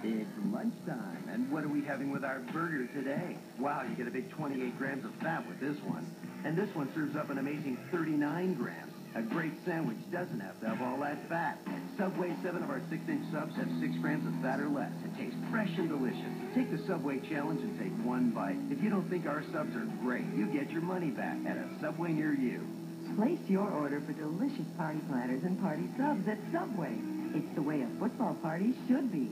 It's lunchtime, and what are we having with our burger today? Wow, you get a big 28 grams of fat with this one. And this one serves up an amazing 39 grams. A great sandwich doesn't have to have all that fat. Subway 7 of our 6-inch subs have 6 grams of fat or less. It tastes fresh and delicious. Take the Subway challenge and take one bite. If you don't think our subs are great, you get your money back at a Subway near you. Place your order for delicious party platters and party subs at Subway. It's the way a football party should be.